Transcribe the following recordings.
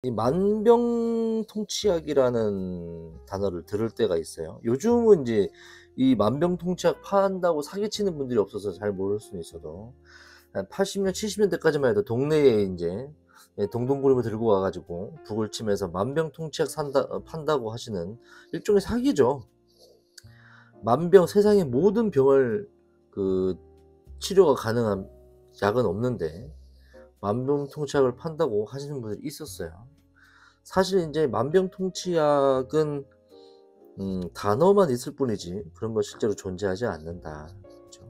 이 만병통치약이라는 단어를 들을 때가 있어요. 요즘은 이제 이 만병통치약 판다고 사기치는 분들이 없어서 잘 모를 수는 있어도 한 80년 70년대까지만 해도 동네에 인제 예 동동구리를 들고 와 가지고 북을 치면서 만병통치약 판다고 하시는 일종의 사기죠. 만병 세상의 모든 병을 그 치료가 가능한 약은 없는데 만병통치약을 판다고 하시는 분들이 있었어요. 사실 인제 만병통치약은 단어만 있을 뿐이지 그런 거 실제로 존재하지 않는다. 그죠?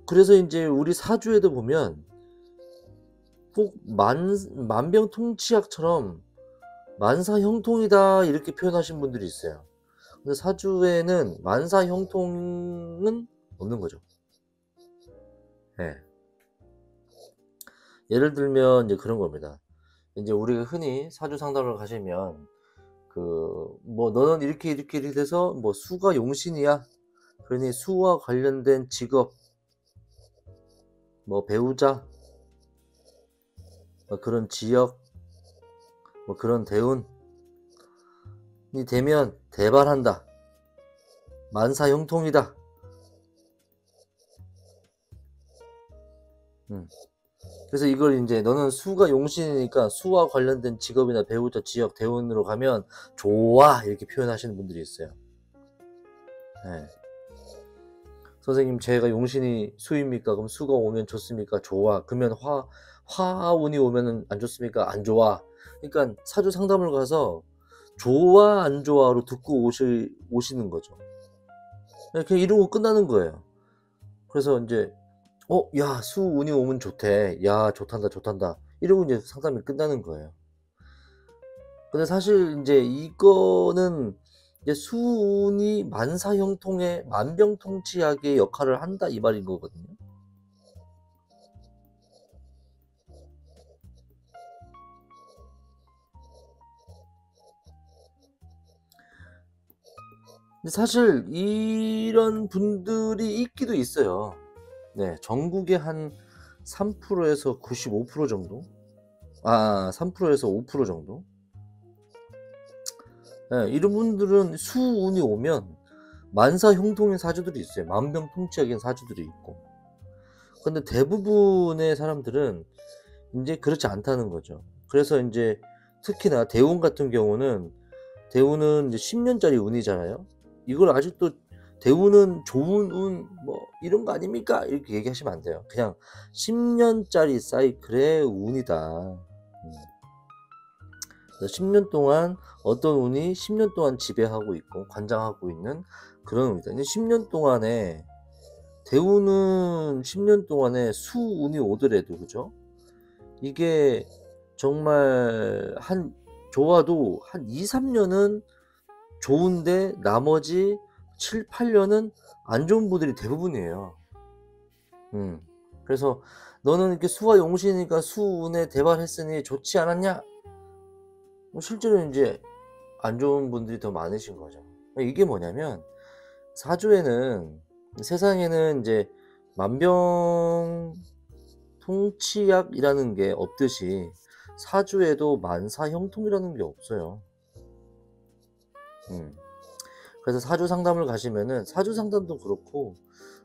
그래서 인제 우리 사주에도 보면 꼭 만병통치약처럼 "만사형통이다." 이렇게 표현하신 분들이 있어요. 근데 사주에는 만사형통은 없는 거죠. 예. 예를 들면 인제 그런 겁니다. 인제 우리가 흔히 사주 상담을 가시면 뭐 "너는 이렇게, 이렇게, 이렇게 돼서 뭐 수가 용신이야. 그러니 수와 관련된 직업, 뭐 배우자, 뭐 그런 지역, 뭐 그런 대운이 되면 대발한다. 만사형통이다." 음. 그래서 이걸 인제 "너는 수가 용신이니까 수와 관련된 직업이나 배우자, 지역, 대운으로 가면 좋아." 이렇게 표현하시는 분들이 있어요. 예. "선생님 제가 용신이 수입니까? 그럼 수가 오면 좋습니까? 좋아." 그러면 화운이 오면은 안 좋습니까? 안 좋아. 그러니깐 사주 상담을 가서 좋아 안 좋아로 듣고 오시는 거죠. 예 그냥 이러고 끝나는 거예요. 그래서 인제 야 수운이 오면 좋대. 야 좋단다, 좋단다." 이러고 인제 상담이 끝나는 거예요. 근데 사실 인제 이거는 이제 "수운이 만사형통의 만병통치약의 역할을 한다." 이 말인 거거든요. 근데 사실 이런 분들이 있기도 있어요. 네. 전국에 한 3% 에서 95% 정도? 3% 에서 5% 정도? 예. 이런 분들은 수운이 오면 만사형통인 사주들이 있어요. 만병통치약인 사주들이 있고. 근데 대부분의 사람들은 인제 그렇지 않다는 거죠. 그래서 인제 특히나 대운 같은 경우는 대운은 이제 10 년짜리 운이잖아요. 이걸 아직도 "대운은 좋은 운 뭐 이런 거 아닙니까?" 이렇게 얘기하시면 안 돼요. 그냥 10 년짜리 사이클의 운이다. 그래서 10년 동안 어떤 운이 10년 동안 지배하고 있고 관장하고 있는 그런 운이다. 근데 10년 동안에 대운은 10년 동안에 수운이 오더라도 그죠? 이게 정말 한 좋아도 한 2-3 년은 좋은데 나머지 7-8 년은 안 좋은 분들이 대부분이에요. 음. 그래서 "너는 이렇게 수가 용신이니까 수운에 대발했으니 좋지 않았냐?" 뭐 실제로 인제 안 좋은 분들이 더 많으신 거죠. 이게 뭐냐면 사주에는 세상에는 인제 만병통치약이라는 게 없듯이 사주에도 만사형통이라는 게 없어요. 음. 그래서 사주 상담을 가시면은 사주 상담도 그렇고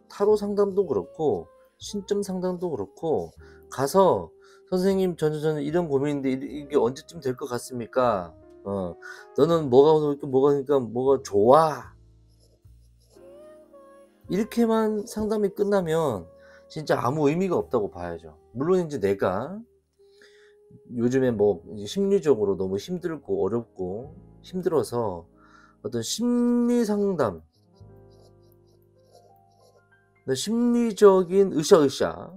타로 상담도 그렇고 신점 상담도 그렇고 가서 "선생님 저는 이런 고민인데 이게 언제쯤 될 것 같습니까? 너는 뭐가 좋아." 이렇게만 상담이 끝나면 진짜 아무 의미가 없다고 봐야죠. 물론 인제 내가 요즘에 뭐 이제 심리적으로 너무 힘들고 어렵고 힘들어서 어떤 심리 상담 심리적인 으쌰으쌰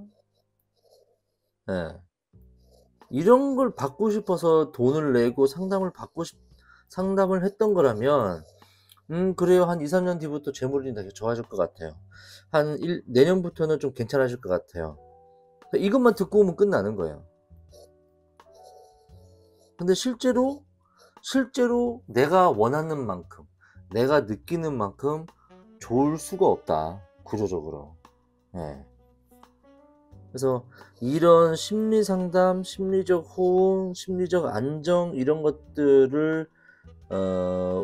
예 이런 걸 받고 싶어서 돈을 내고 상담을 했던 거라면 그래요. 한 2-3년 뒤부터 재물이 되게 좋아질 것 같아요. 한 일 내년부터는 좀 괜찮아질 것 같아요. 이것만 듣고 오면 끝나는 거예요. 근데 실제로 내가 원하는 만큼 내가 느끼는 만큼 좋을 수가 없다 구조적으로. 예. 그래서 이런 심리 상담, 심리적 호응, 심리적 안정 이런 것들을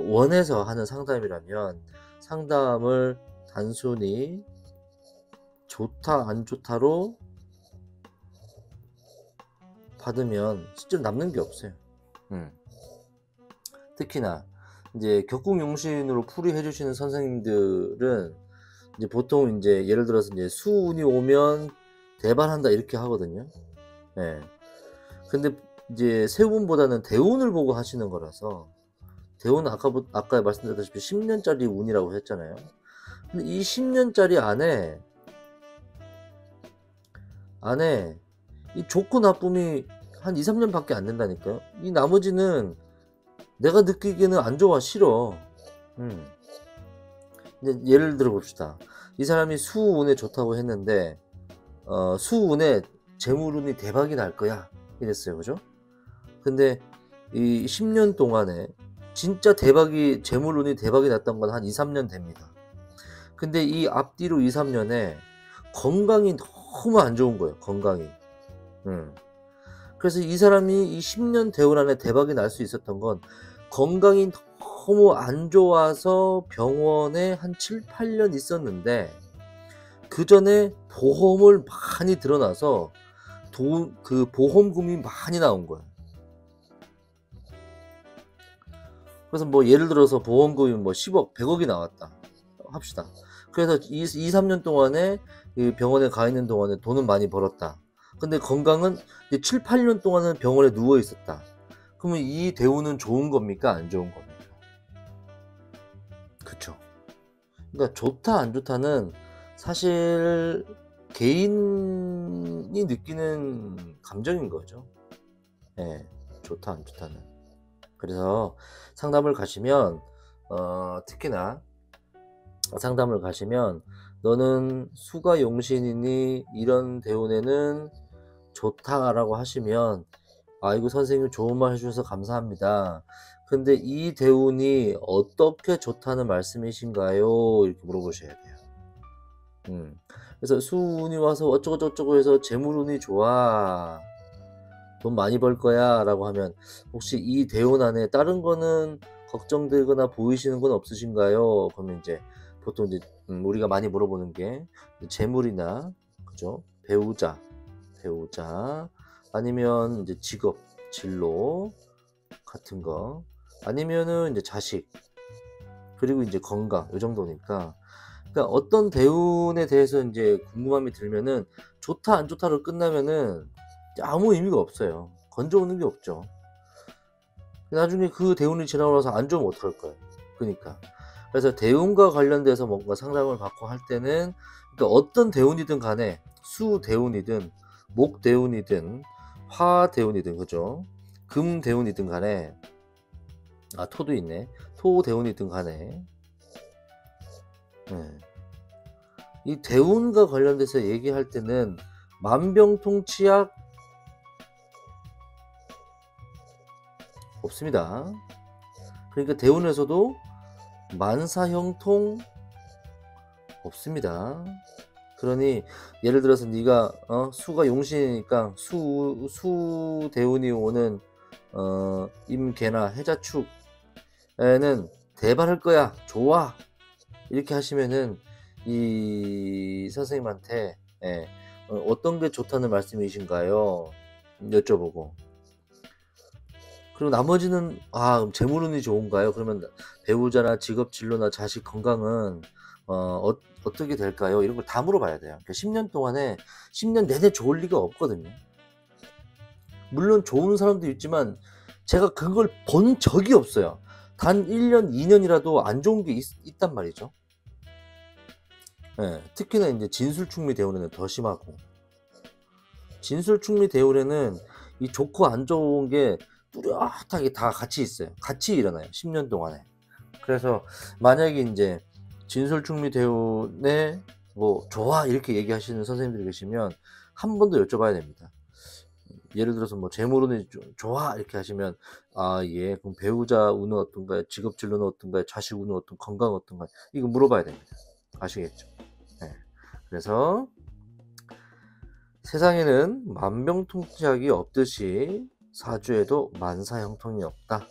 원해서 하는 상담이라면 상담을 단순히 좋다 안 좋다로 받으면 실제로 남는 게 없어요. 특히나 이제 격국용신으로 풀이해 주시는 선생님들은 이제 보통 이제 예를 들어서 이제 수운이 오면 대발한다 이렇게 하거든요. 예. 근데 이제 세운보다는 대운을 보고 하시는 거라서, 대운은 아까 말씀드렸다시피 10년짜리 운이라고 했잖아요. 근데 이 10년짜리 안에 이 좋고 나쁨이 한 2, 3년 밖에 안 된다니까요. 이 나머지는 내가 느끼기에는 안 좋아, 싫어. 이제 예를 들어 봅시다. 이 사람이 수운에 좋다고 했는데 수운에 재물운이 대박이 날 거야 이랬어요. 그죠? 근데 이 10년 동안에 진짜 재물운이 대박이 났던 건 한 2, 3년 됩니다. 근데 이 앞뒤로 2, 3년에 건강이 너무 안 좋은 거예요. 건강이. 그래서 이 사람이 이 10년 대운 안에 대박이 날 수 있었던 건 건강이 너무 안 좋아서 병원에 한 7, 8년 있었는데 그 전에 보험을 많이 들어놔서 그 보험금이 많이 나온 거예요. 그래서 뭐 예를 들어서 보험금이 뭐 10억, 100억이 나왔다 합시다. 그래서 2, 3년 동안에 병원에 가 있는 동안에 돈은 많이 벌었다. 근데 건강은 7, 8년 동안은 병원에 누워 있었다. 그러면 이 대우는 좋은 겁니까? 안 좋은 겁니까? 그쵸. 그러니까 좋다 안 좋다는 사실 개인이 느끼는 감정인 거죠. 예, 좋다 안 좋다는. 그래서 상담을 가시면 특히나 상담을 가시면 너는 수가 용신이니 이런 대운에는 좋다라고 하시면, 아이고 선생님 좋은 말 해주셔서 감사합니다. 근데 이 대운이 어떻게 좋다는 말씀이신가요? 이렇게 물어보셔야 돼요. 그래서 수운이 와서 어쩌고저쩌고 해서 재물운이 좋아, 돈 많이 벌 거야 라고 하면, 혹시 이 대운 안에 다른 거는 걱정되거나 보이시는 건 없으신가요? 그러면 이제 보통 이제 우리가 많이 물어보는 게 재물이나, 그죠? 배우자 아니면 이제 직업, 진로 같은 거, 아니면은 이제 자식, 그리고 이제 건강, 요 정도니까. 그러니까 어떤 대운에 대해서 이제 궁금함이 들면은 좋다 안 좋다로 끝나면은 아무 의미가 없어요. 건져오는 게 없죠. 나중에 그 대운이 지나고 나서 안 좋으면 어떡할 거예요. 그러니까. 그래서 대운과 관련돼서 뭔가 상담을 받고 할 때는, 그러니까 어떤 대운이든 간에, 수 대운이든 목 대운이든 화 대운이든, 그죠? 금 대운이든 간에, 토도 있네. 토 대운이든 간에, 네. 이 대운과 관련돼서 얘기할 때는 만병통치약 없습니다. 그러니까 대운에서도 만사형통 없습니다. 그러니 예를 들어서 네가 수가 용신이니까 수 대운이 오는 임계나 해자축에는 대발할 거야, 좋아, 이렇게 하시면은 이 선생님한테 어떤 게 좋다는 말씀이신가요? 여쭤보고, 그리고 나머지는 재물운이 좋은가요? 그러면 배우자나 직업 진로나 자식 건강은 어떻게 될까요? 이런 걸 다 물어봐야 돼요. 그러니까 10년 동안에 10년 내내 좋을 리가 없거든요. 물론 좋은 사람도 있지만 제가 그걸 본 적이 없어요. 단 1년, 2년이라도 안 좋은 게 있단 말이죠. 예, 특히나 이제 진술충미 대운에는 더 심하고, 진술충미 대운에는 이 좋고 안 좋은 게 뚜렷하게 다 같이 있어요. 같이 일어나요. 10년 동안에. 그래서 만약에 이제 진술충미 대운에 뭐 좋아 이렇게 얘기하시는 선생님들이 계시면 한 번 더 여쭤봐야 됩니다. 예를 들어서 뭐 재물운이 좋아 이렇게 하시면, 예, 그럼 배우자 운은 어떤가요? 직업 진로는 어떤가요? 자식 운은 어떤, 건강 어떤가요? 이거 물어봐야 됩니다. 아시겠죠? 네. 그래서 세상에는 만병통치약이 없듯이 사주에도 만사형통이 없다.